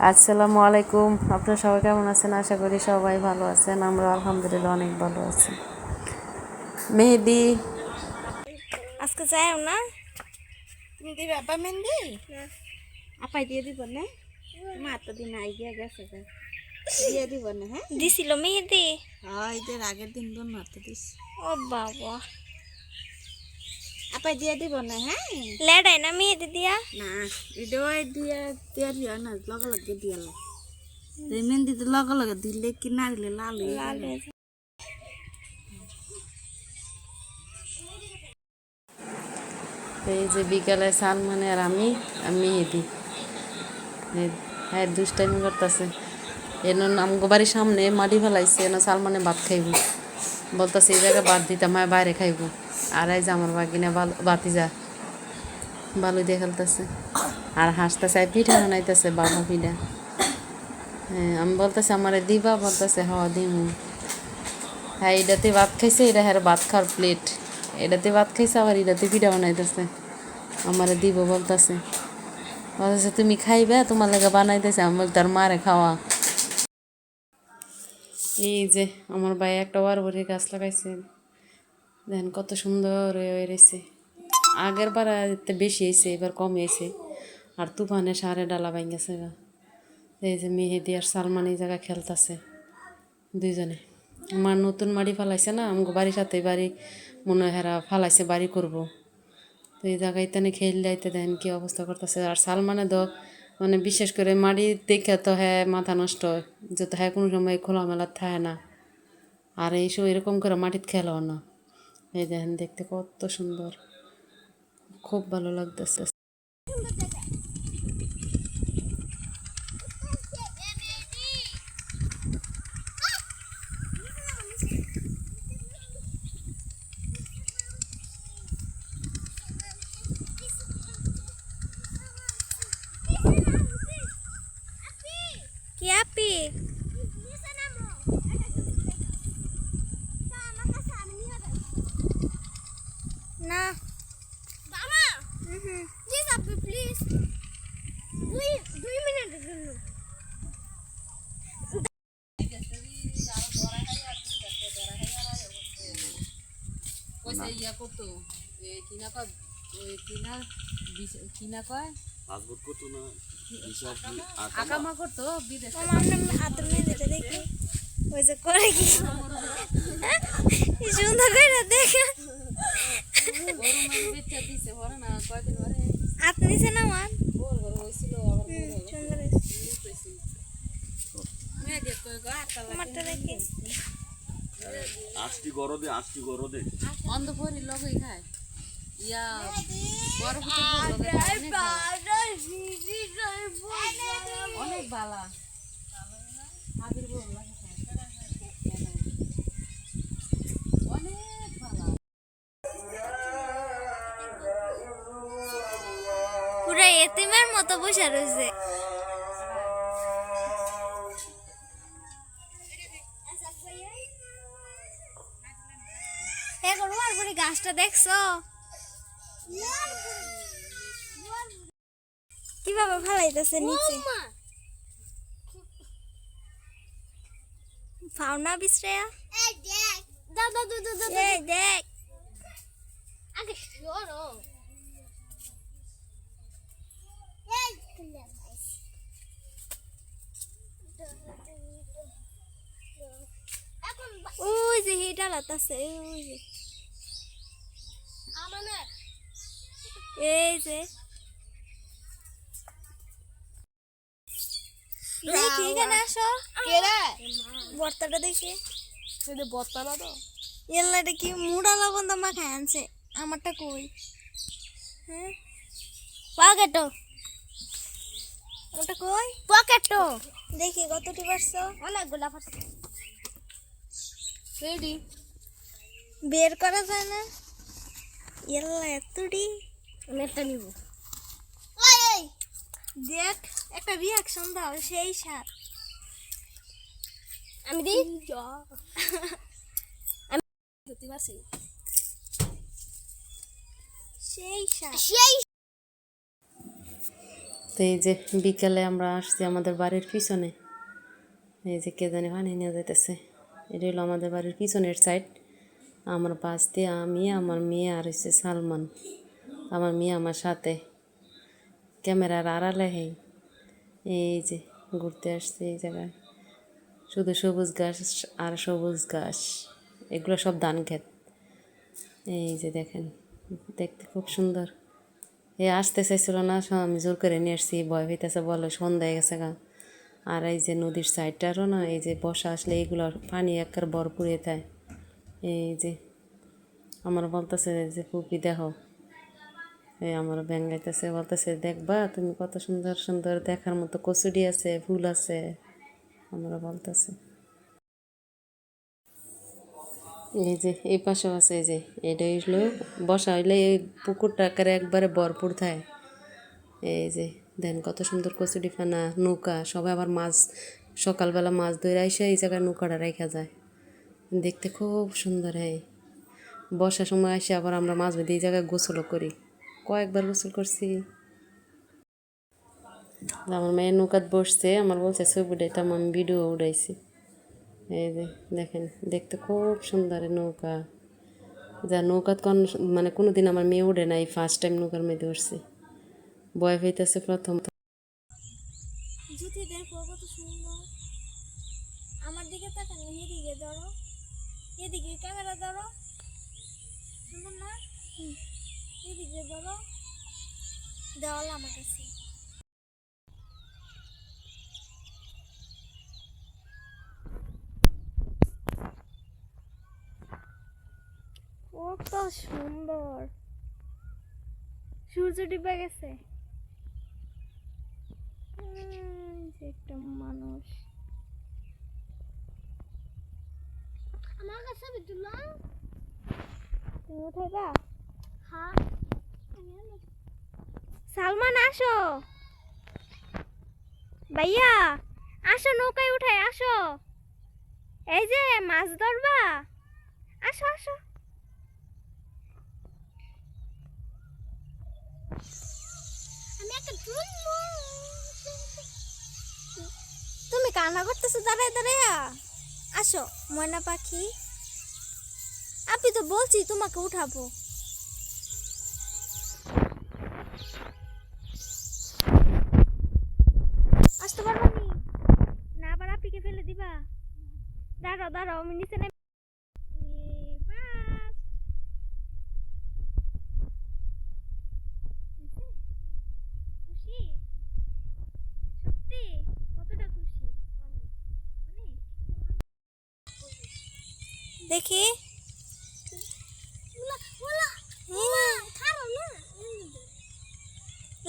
আসসালামু আলাইকুম। আপনারা সবাই কেমন আছেন? আশা করি সবাই ভালো আছেন। আমরা আলহামদুলিল্লাহ অনেক ভালো আছি। মেহেদি আজকে যাও না? তুমি দিবে আব্বা মেহেন্দি? আপাই দিয়ে দিব না? মা তো দিন আইডিয়া গেছে দিয়ে দিব না। হ্যাঁ দিছিল মেহেদি? হ্যাঁ এদের আগের দিন বোন মারতে দিস। ও বাবা, আপাই দিয়ে দিব না? হ্যাঁ লেডাই না মেহেদি দিয়া না, এটা দিয়ে দিয়ে দিও না, লগে লগে দিয়ে মেহেন্দি তো লগে লগে দিলে কি না দিলে লাল লাল। এই যে বিকালে সালমানে আর আমি মেহেদি হ্যাঁ দুষ্টাইমি করতেছে। এন আমগো বাড়ির সামনে মাটি ফেলাইছে, এন সালমানে ভাত খাইব, বলতেছে এই জায়গায় ভাত দিতাম হয় বাইরে খাইব। আর এই যে আমার বাগিনা বাতি যা বালু দিয়ে খেলতেছে আর হাসতেছে, পিঠা বানাইতেছে বাবা পিঠা। হ্যাঁ আমি বলতেছি আমারে দিবা, বলতেছে হওয়া দিমু। হ্যাঁ এটাতে ভাত খাইছে, এটা হ্যাঁ ভাত খাওয়ার প্লেট, এটাতে ভাত খাইছে আবার এটাতে পিঠা বানাইতেছে আমারে দিব বলতেছে। বলতেছে তুমি খাইবে, তোমার লাগে বানাইতেছে। আমি বলতে আর মারে খাওয়া। এই যে আমার ভাই একটা বরবটি গাছ লাগাইছে, দেখেন কত সুন্দর হয়ে রয়েছে। আগের বার এতে বেশি হয়েছে, এবার কম হয়েছে। আর তুফানে সারে ডালা ভাঙেছে গা। এই যে মেহেদি আর সালমান এই জায়গায় খেলতেছে দুইজনে। আমার নতুন বাড়ি ফালাইছে না, আমাকে বাড়ির সাথে বাড়ি মনে হয় হেরা ফালাইছে, বাড়ি করবো। তো এই জায়গায় তেনে খেল যাইতে দেন কি অবস্থা করতেছে। আর সালমানে তো মানে বিশেষ করে মাড়ি দেখে তো হ্যাঁ মাথা নষ্ট, যত হ্যাঁ কোনো সময় খোলামেলা থাকে না। আর এইসব এরকম করে মাটিত খেলাও না। এই দেখেন দেখতে কত সুন্দর, খুব ভালো লাগতেছে। কি আপি না বাবা, প্লিজ আপি প্লিজ, দুই মিনিটের জন্য। ইয়া করতো কিনা কয়, কিনা কয় পাসপোর্ট করতো না, আকামা করতো বিদেশে। যেটা দেখি ওই যে করে কি সুন্দর করে দেখে দিছে পরে না কয়দিন পরে হাত নিছে না আমার বড় বড় হয়েছিল আবার সুন্দর আমারটা দেখি আষ্টি গরদে অন্ধ পরি লগই খায় ইয়া বড় অনেক বালা হাবির বড় লাগে অনেক বালা। পুরা এতিমের মতো বসে রয়েছে। গাছটা দেখছো কিভাবে ফেলাইতেছে নিচে, ফাউনা বিশ্রেয়া দেখ আগে সরো। ওই যে হেটা লাতাছে, ওই যে এই যে দেখি এখানে আসো, বর্তাটা দেখি বর্তা না তো এল্লাটা কি মুড়া লবণ তো মাখায় আনছে, আমারটা কই? হ্যাঁ পকেটো, আমারটা কই? পকেটো দেখি কতটি পারছো? অনেকগুলা পারছো। রেডি বের করা যায় না, এল্লা এতটি আমি একটা নিব। দেখ একটা রিয়াকশন দাও, সেই সার আমি দিই আমি ধরতে পারছি সেই সার সেই তো এই যে বিকালে আমরা আসছি আমাদের বাড়ির পিছনে, এই যে কে জানি পানি নিয়ে যেতেছে, এটা হলো আমাদের বাড়ির পিছনের সাইড। আমার পাশ দিয়ে আমি, আমার মেয়ে আর হচ্ছে সালমান, আমার মেয়ে আমার সাথে ক্যামেরার আড়ালে। এই যে ঘুরতে আসছে এই জায়গায়, শুধু সবুজ ঘাস আর সবুজ ঘাস, এগুলো সব ধান ক্ষেত। এই যে দেখেন, দেখতে খুব সুন্দর। এ আসতে চাইছিল না, আমি জোর করে নিয়ে আসছি, ভয় হইতেছে, বলো সন্ধ্যা হয়ে গেছে গা। আর এই যে নদীর সাইডটারও না, এই যে বর্ষা আসলে এইগুলোর পানি একবার ভরপুর হয়ে যায়। এই যে আমার বলতেছে যে পুপি দেখো, এই আমার ব্যাঙ্গাইতেছে, বলতেছে দেখবা তুমি কত সুন্দর সুন্দর দেখার মতো কচুরি আছে, ফুল আছে, আমরা বলতেছে। এই যে এই পাশেও আছে, এই যে এটা হইলো বসা হইলে এই পুকুরটা আকারে একবারে ভরপুর থাকে। এই যে দেন কত সুন্দর কচুরি ফানা, নৌকা, সবাই আবার মাছ সকালবেলা মাছ ধরে এসে এই জায়গায় নৌকাটা রেখা যায়, দেখতে খুব সুন্দর। হয় বর্ষার সময় এসে আবার আমরা মাছ বেঁধে এই জায়গায় গোসলও করি, কয়েকবার গোসল করছি। আমার মেয়ের নৌকাত বসছে, আমার বলছে ছবি উঠাইতাম, আমি ভিডিও উঠাইছি। এই যে দেখেন, দেখতে খুব সুন্দর নৌকা, যা নৌকাত মানে কোনো দিন আমার মেয়ে উঠে নাই, ফার্স্ট টাইম নৌকার মেয়েদের উঠছে, ভয় হইতেছে প্রথম। জুতি দেখো কত সুন্দর, আমার দিকে তাকান, এদিকে ধরো, এদিকে ক্যামেরা ধরো, সুন্দর না? এদিকে ধরো, দেওয়াল আমার কাছে। কত সুন্দর, সূর্য ডুবে গেছে। একটা মানুষ আমার কাছে বিদ্যুল্লাহ তুমি উঠাইবা? হ্যাঁ। সালমান আসো, ভাইয়া আসো, নৌকায় উঠাই আসো, এই যে মাছ ধরবা, আসো আসো। আমি একটা তুমি কান্না করতেছো দাঁড়ায় দাঁড়ায়, আসো ময়না পাখি, আমি তো বলছি তোমাকে উঠাবো। আসতে পারবা না, আবার আপিকে ফেলে দিবা? দাঁড়াও দাঁড়াও, আমি নিচে নেমে খুশি, সত্যি কতটা খুশি, দেখি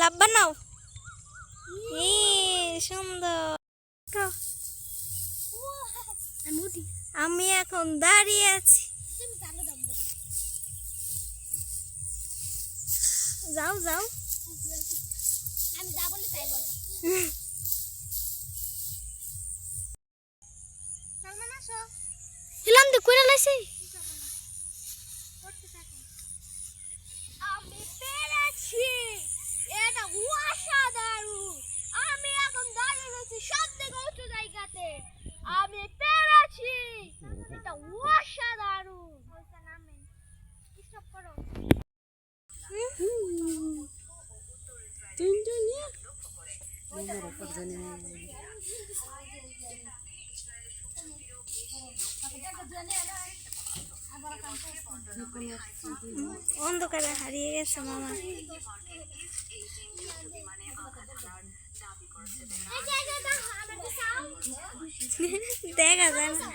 লাভ বানাও, সুন্দর। আমি এখন দাঁড়িয়ে আছি, যাও যাও, আমি যা বলি তাই বলবো। সালমান আসো, হিলাম দে কইরা লাইছি, আমি পেরেছি, এটা অসাধারণ, আমি এখন দাঁড়িয়ে রয়েছি সবথেকে উঁচু জায়গাতে, আমি পেরেছি, এটা অসাধারণ। স্টপ করো। অন্ধকারে হারিয়ে গেছে মামা। দেখা যায় না।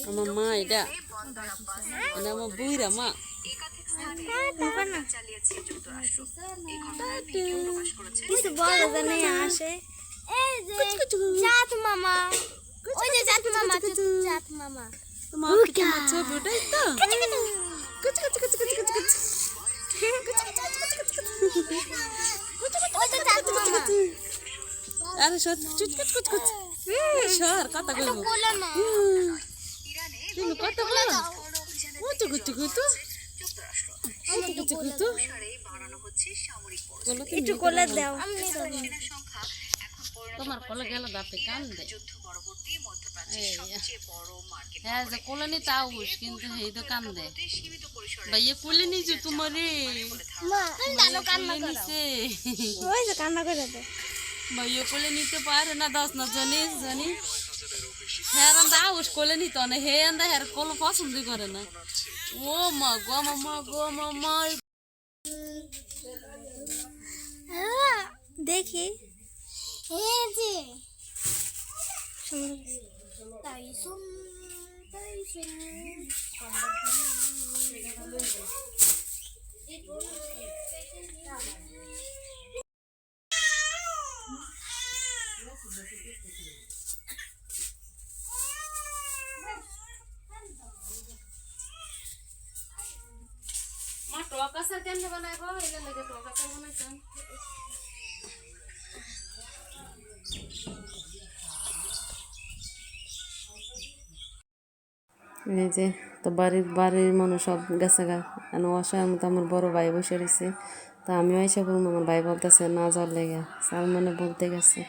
আমার মা, এটা আমার বুইরা মা। কিছু বলে জানে আসে, জাত মামা, ওই যে জাত মামা, জাত মামা, তোমার ছবি ওটাই তো আরে সর চুট কুচ কুচ কুচ সর কথা কইবো তুমি কথা বল কুচু কুচু কুচু কুচু কুচু একটু কোলে দাও তোমার কোলে গেল দাপে কান দে হ্যাঁ যে কোলে নি তাও কিন্তু এই তো কান দে ভাইয়া কোলে নিছে তোমারে কান্না নিছে ওই যে কান্না করে দে ভাইয়া কোলে নিতে পারে না 10 না জানি হ্যাঁ রান্দা আউস কোলে নিত না হে আন্দা হের কোলে পছন্দ করে না ও মা গো মামা দেখি মা টক আচার কেমনে বানায় গো এলে লাগে টক আচার বানাইতাম এই যে তো বাড়ির মানুষ সব গেছে গা অসহায়ের মতো আমার বড় ভাই বসে রয়েছে তা আমিও এসে বলবো আমার ভাই বলতেছে না যাওয়ার লেগে সালমানে বলতে গেছে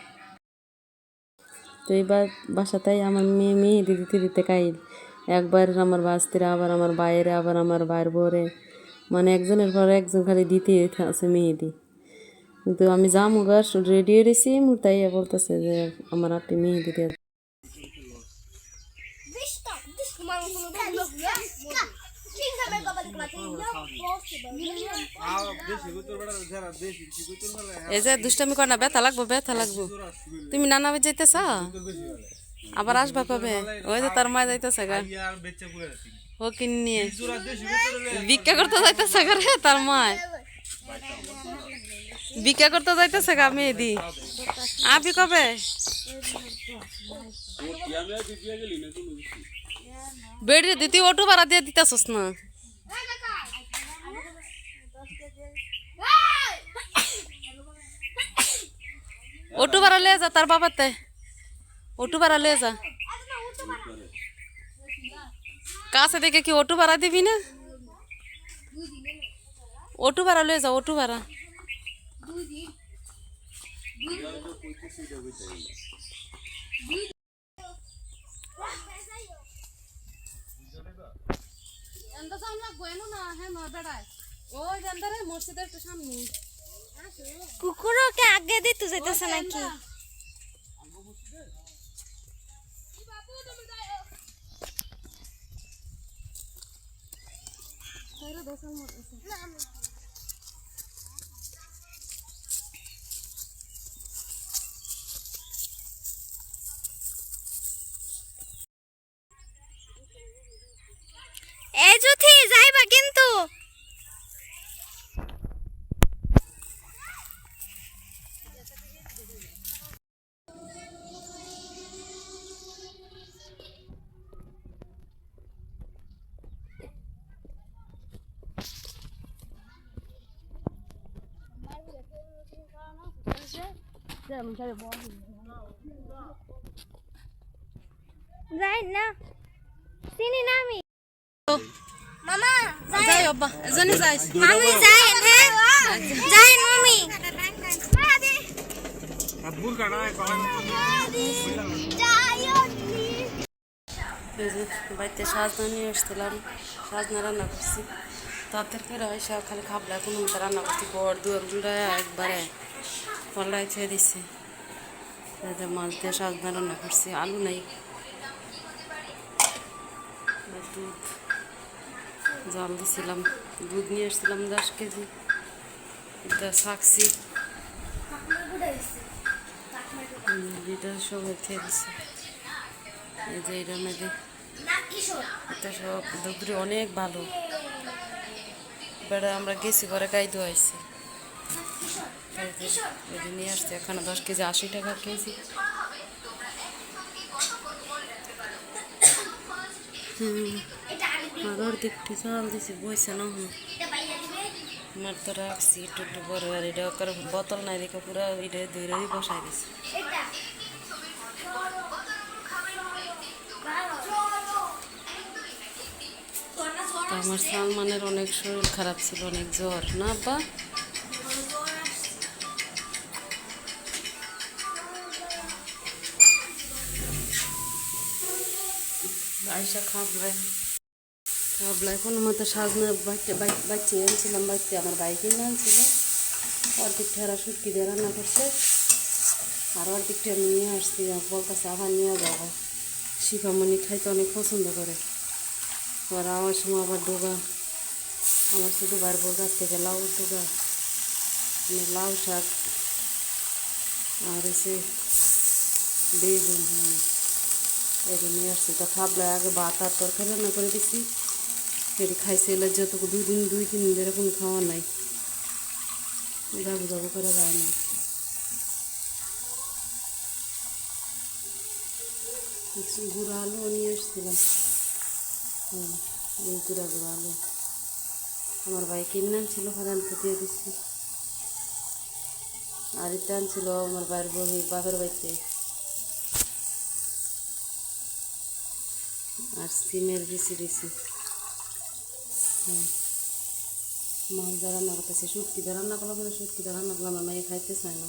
তো এইবার বাসাতেই আমার মেয়ে দিতে কাইল একবার আমার বাস্তিরা আবার আমার বাইরে আবার আমার বাইর বরে মানে একজনের পর একজন খালি দিতে আছে মেহেদি কিন্তু আমি যাবো গা রেডি হয়েছি তাই বলতেছে যে আমার আপনি মেহেদি দিয়ে এই যে দুষ্টামি কর না ব্যথা লাগবো তুমি নানা যাইতেছ আবার আসবা কবে ওই যে তার মা যাইতেছে গা ও কিনে নিয়ে ভিক্ষা করতে যাইতেছে গা রে তার মা ভিক্ষা করতে যাইতেছে গা মেহেদি আবি কবে বেড়ে দিতি অটো ভাড়া দিয়ে দিতেছস না অটো ভাড়া লয়ে যা তার বাবাতে অটো ভাড়া লয়ে যা কাছে দেখে কি অটো ভাড়া দিবি না অটো ভাড়া লয়ে যা অটো ভাড়া কুকুরকে আগে দিতে যেতেছে নাকি এই জুথি যাইবা কিন্তু যাই না চিনি না আমি মামা যাই বাবা জানি যাই আমি যাই হ্যাঁ যাই মামি আব্বুর কাটা কখন বাড়িতে সাজনা নিয়ে এসেছিলাম সাজনা রান্না করছি তাদের করে এসে খালি খাবলা কোনো রান্না করছি বড় দুয়ার জুড়ে একবারে পল্লায় ছেড়ে দিচ্ছি মাছ দিয়ে সাজনা রান্না করছি আলু নেই দুধ জাল দিছিলাম দুধ নিয়ে এসেছিলাম 10 কেজি শাকছি এটা সব খেয়ে দিচ্ছে এই যে এটার মধ্যে এটা সব দুধ অনেক ভালো বেড়া আমরা গেছি পরে গাই ধোয়াইছি এটা নিয়ে আসছি এখানে 10 কেজি 80 টাকা কেজি আর অর্ধেকটি চাল দিছি বইছে না আমার তো রাখছি একটু একটু বড় আর এটা ওর বোতল নাই দেখে পুরো এটা ধরে বসাই দিছি। তো আমার সালমানের অনেক শরীর খারাপ ছিল, অনেক জ্বর না আব্বা? আয়সা খাবলাই কোনো মতো সাজনা বাচ্চা আনছিলাম, বাচ্চা আমার ভাই কিনে আনছিল, অর্ধেক ঠেরা শুটকি দিয়ে রান্না করছে আর অর্ধেকটা আমি নিয়ে আসছি, বলতেছে আবার নিয়ে যাবো। শিখামণি খাইতে অনেক পছন্দ করে। আবার আমার সময় আবার ডোগা, আমার ছোটো ভাইয়ের বউ গাছ থেকে লাউ ডোগা, লাউ শাক আর হচ্ছে বেগুন, হ্যাঁ এটা নিয়ে আসছি। তো খাবলাই আগে ভাত আর তরকারি রান্না করে দিচ্ছি, এটি খাইছে এলে যতটুকু 2 দিন ধরে কোনো খাওয়া নাই, যাবো যাবো করে যায় না। গুঁড়ো আলুও নিয়ে এসেছিলাম, হ্যাঁ এই গুঁড়া আলু আমার ভাই কিনে আনছিল, আনতে দিয়ে দিচ্ছি। আর এটা আনছিল আমার ভাইয়ের বহি বাপের বাড়িতে, আর সিমের বিচি দিছি। হ্যাঁ মাছ দিয়ে রান্না করতেছি, শুটকি দিয়ে রান্না করলাম, কিন্তু শুটকি দিয়ে রান্না করলাম না, খাইতে চায় না।